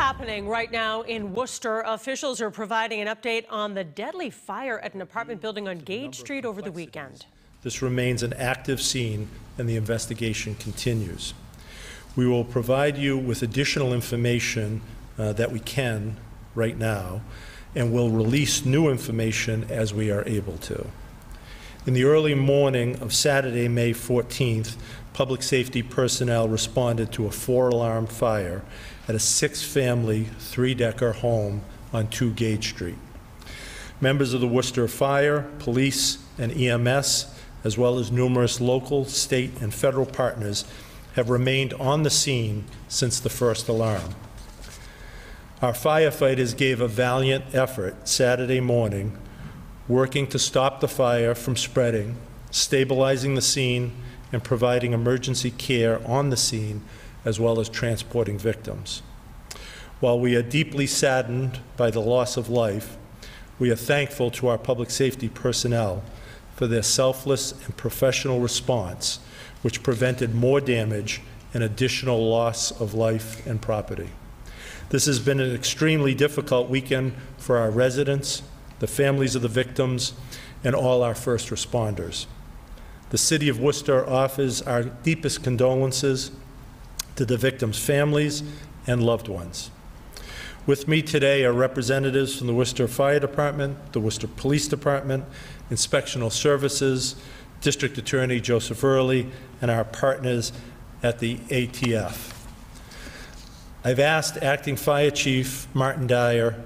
happening right now in Worcester? Officials are providing an update on the deadly fire at an apartment building on Gage Street over the weekend. This remains an active scene and the investigation continues. We will provide you with additional information that we can right now, and we'll release new information as we are able to. In the early morning of Saturday, May 14th, public safety personnel responded to a 4-alarm fire at a 6-family, 3-decker home on 2 Gage Street. Members of the Worcester Fire, Police, and EMS, as well as numerous local, state, and federal partners, have remained on the scene since the first alarm. Our firefighters gave a valiant effort Saturday morning, working to stop the fire from spreading, stabilizing the scene, and providing emergency care on the scene, as well as transporting victims. While we are deeply saddened by the loss of life, we are thankful to our public safety personnel for their selfless and professional response, which prevented more damage and additional loss of life and property. This has been an extremely difficult weekend for our residents, the families of the victims, and all our first responders. The City of Worcester offers our deepest condolences to the victims' families and loved ones. With me today are representatives from the Worcester Fire Department, the Worcester Police Department, Inspectional Services, District Attorney Joseph Early, and our partners at the ATF. I've asked Acting Fire Chief Martin Dyer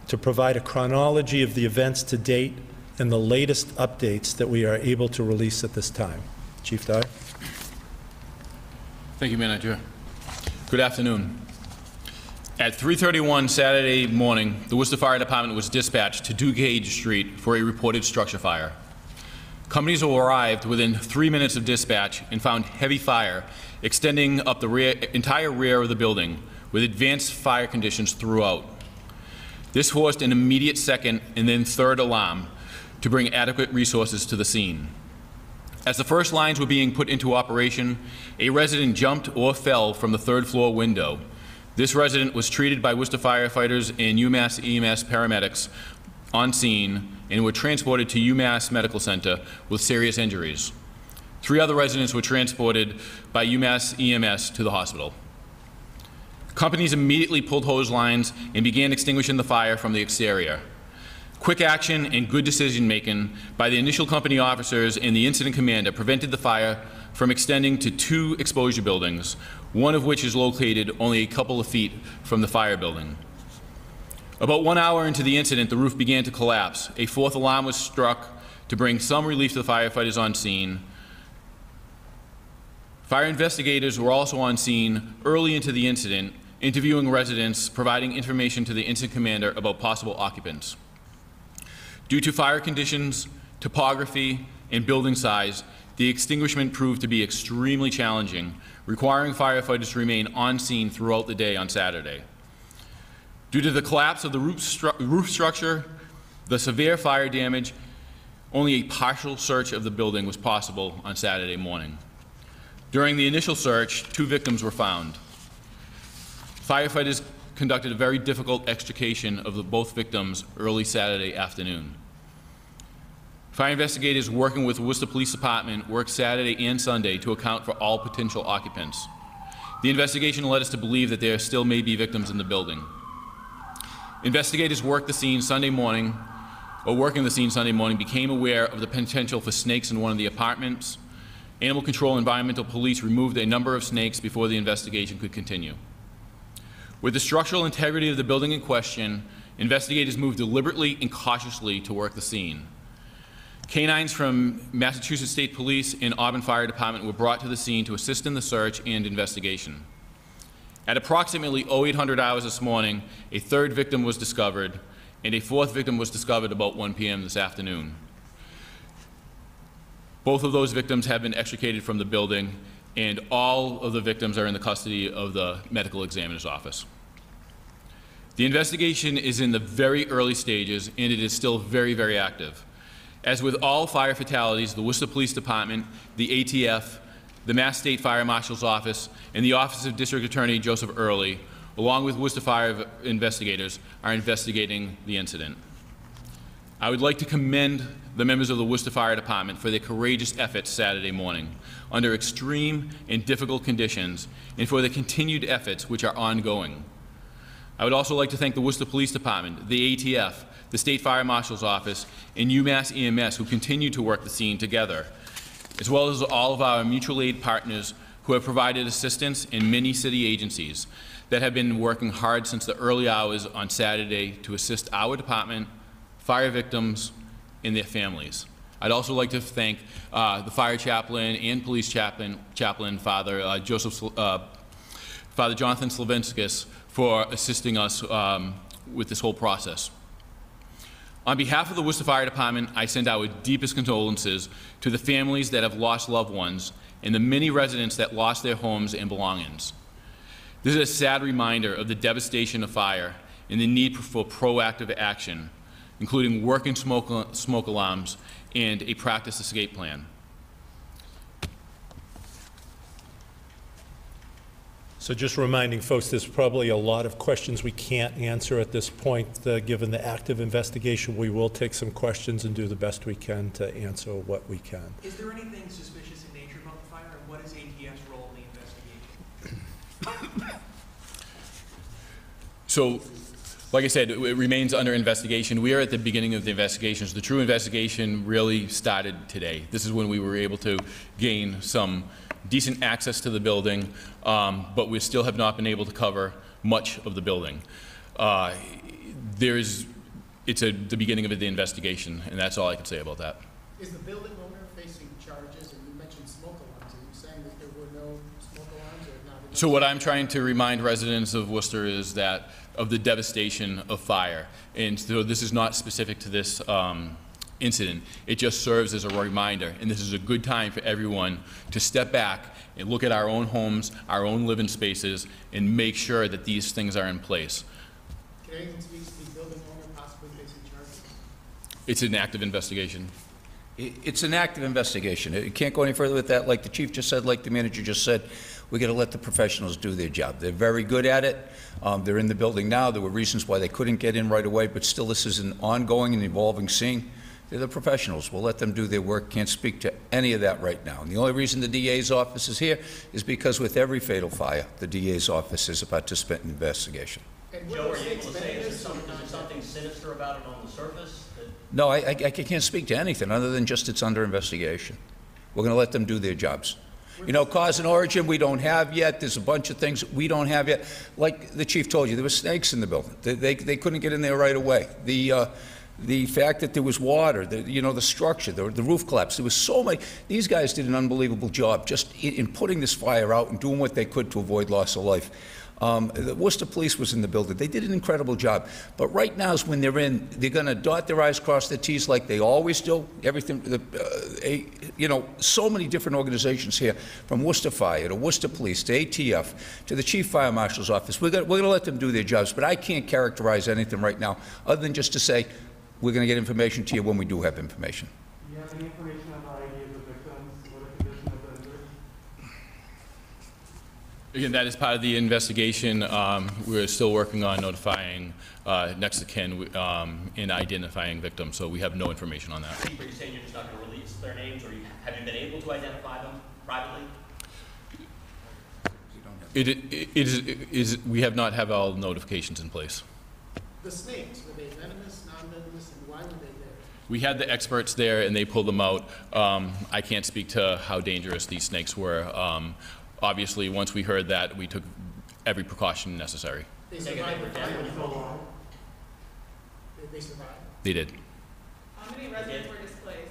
to provide a chronology of the events to date and the latest updates that we are able to release at this time. Chief Dyer. Thank you, Manager. Good afternoon. At 3:31 Saturday morning, the Worcester Fire Department was dispatched to 2 Gage Street for a reported structure fire. Companies arrived within 3 minutes of dispatch and found heavy fire extending up the entire rear of the building with advanced fire conditions throughout. This forced an immediate second and then third alarm to bring adequate resources to the scene. As the first lines were being put into operation, a resident jumped or fell from the 3rd floor window. This resident was treated by Worcester firefighters and UMass EMS paramedics on scene and were transported to UMass Medical Center with serious injuries. 3 other residents were transported by UMass EMS to the hospital. Companies immediately pulled hose lines and began extinguishing the fire from the exterior. Quick action and good decision-making by the initial company officers and the incident commander prevented the fire from extending to 2 exposure buildings, one of which is located only a couple of feet from the fire building. About 1 hour into the incident, the roof began to collapse. A 4th alarm was struck to bring some relief to the firefighters on scene. Fire investigators were also on scene early into the incident, interviewing residents, providing information to the incident commander about possible occupants. Due to fire conditions, topography, and building size, the extinguishment proved to be extremely challenging, requiring firefighters to remain on scene throughout the day on Saturday. Due to the collapse of the roof structure, the severe fire damage, only a partial search of the building was possible on Saturday morning. During the initial search, 2 victims were found. Firefighters conducted a very difficult extrication of both victims early Saturday afternoon. Fire investigators working with Worcester Police Department worked Saturday and Sunday to account for all potential occupants. The investigation led us to believe that there still may be victims in the building. Investigators working the scene Sunday morning became aware of the potential for snakes in one of the apartments. Animal Control and Environmental Police removed a number of snakes before the investigation could continue. With the structural integrity of the building in question, investigators moved deliberately and cautiously to work the scene. Canines from Massachusetts State Police and Auburn Fire Department were brought to the scene to assist in the search and investigation. At approximately 0800 hours this morning, a 3rd victim was discovered, and a 4th victim was discovered about 1 p.m. this afternoon. Both of those victims have been extricated from the building, and all of the victims are in the custody of the medical examiner's office. The investigation is in the very early stages, and it is still very, very active. As with all fire fatalities, the Worcester Police Department, the ATF, the Mass State Fire Marshal's Office, and the Office of District Attorney Joseph Early along with Worcester Fire investigators, are investigating the incident. I would like to commend the members of the Worcester Fire Department for their courageous efforts Saturday morning under extreme and difficult conditions, and for their continued efforts which are ongoing. I would also like to thank the Worcester Police Department, the ATF, the State Fire Marshal's Office, and UMass EMS, who continue to work the scene together, as well as all of our mutual aid partners who have provided assistance, and many city agencies that have been working hard since the early hours on Saturday to assist our department, fire victims, and their families. I'd also like to thank the fire chaplain and police chaplain Father Jonathan Slavinskis, for assisting us with this whole process. On behalf of the Worcester Fire Department, I send our deepest condolences to the families that have lost loved ones and the many residents that lost their homes and belongings. This is a sad reminder of the devastation of fire and the need for proactive action, including working smoke alarms and a practice escape plan. So just reminding folks, there's probably a lot of questions we can't answer at this point. Given the active investigation, we will take some questions and do the best we can to answer what we can. Is there anything suspicious in nature about the fire, and what is ATF's role in the investigation? So, like I said, it remains under investigation. We are at the beginning of the investigations. The true investigation really started today. This is when we were able to gain some decent access to the building, but we still have not been able to cover much of the building. It's the beginning of the investigation, and that's all I can say about that. Is the building owner facing charges? And you mentioned smoke alarms. Are you saying that there were no smoke alarms or not? So what I'm trying to remind residents of Worcester is that of the devastation of fire. And so this is not specific to this incident. It just serves as a reminder, and this is a good time for everyone to step back and look at our own homes, our own living spaces, and make sure that these things are in place. Can anyone speak to the building owner possibly facing charges? It's an active investigation. It's an active investigation. It can't go any further with that. Like the chief just said, like the manager just said, we got to let the professionals do their job. They're very good at it. They're in the building now. There were reasons why they couldn't get in right away, but still this is an ongoing and evolving scene. They're the professionals. We'll let them do their work. Can't speak to any of that right now. And the only reason the DA's office is here is because with every fatal fire, the DA's office is a participant in the investigation. Joe, are you able to say, is there something sinister about it on the surface? No, I can't speak to anything other than just it's under investigation. We're going to let them do their jobs. You know, cause and origin we don't have yet. There's a bunch of things we don't have yet. Like the chief told you, there were snakes in the building. They couldn't get in there right away. The fact that there was water, the structure, the roof collapse, there was so many. These guys did an unbelievable job just in putting this fire out and doing what they could to avoid loss of life. The Worcester Police was in the building. They did an incredible job. But right now is when they're going to dot their I's, cross their T's like they always do. Everything, so many different organizations here, from Worcester Fire to Worcester Police to ATF to the Chief Fire Marshal's Office. We're going to let them do their jobs. But I can't characterize anything right now other than just to say we're going to get information to you when we do have information. Do you have any information on the ID of the victims? What the condition of the injury? Again, that is part of the investigation. We're still working on notifying next of kin and identifying victims, so we have no information on that. Are you saying you're just not going to release their names, or have you been able to identify them privately? We have not have all notifications in place. The snakes, were they venomous, non-venomous, and why were they there? We had the experts there, and they pulled them out. I can't speak to how dangerous these snakes were. Obviously, once we heard that, we took every precaution necessary. They survived the fire. They survived? They did. How many residents were displaced?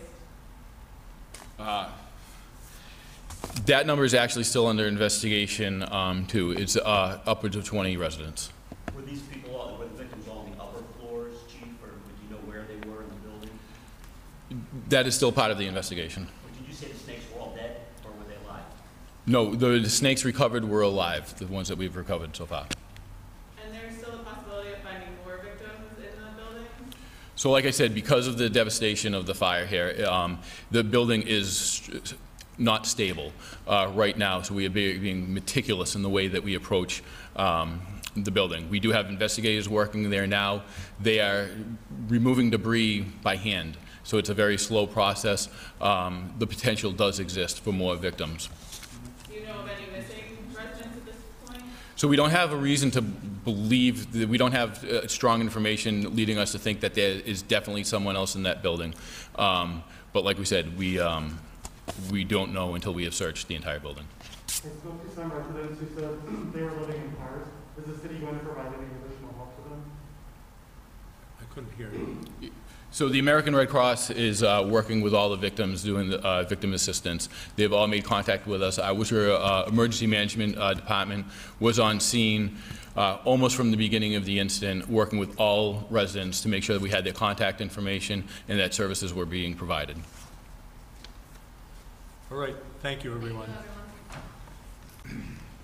That number is actually still under investigation, too. It's upwards of 20 residents. Were these people, were the victims all on the upper floors, Chief, or do you know where they were in the building? That is still part of the investigation. Did you say the snakes were all dead, or were they alive? No, the snakes recovered were alive, the ones that we've recovered so far. And there's still a possibility of finding more victims in the building? So like I said, because of the devastation of the fire here, the building is not stable right now, so we are being meticulous in the way that we approach the building. We do have investigators working there now. They are removing debris by hand, so it's a very slow process. The potential does exist for more victims. Do you know of any missing residents at this point? So we don't have a reason to believe, that we don't have strong information leading us to think that there is definitely someone else in that building. But like we said, we don't know until we have searched the entire building. I spoke to some residents who said they were living in cars. Is the city going to provide any additional help to them? I couldn't hear you. So the American Red Cross is working with all the victims, doing the victim assistance. They've all made contact with us. Our Worcester Emergency Management Department was on scene almost from the beginning of the incident, working with all residents to make sure that we had their contact information and that services were being provided. All right, thank you, everyone. Thank you, everyone.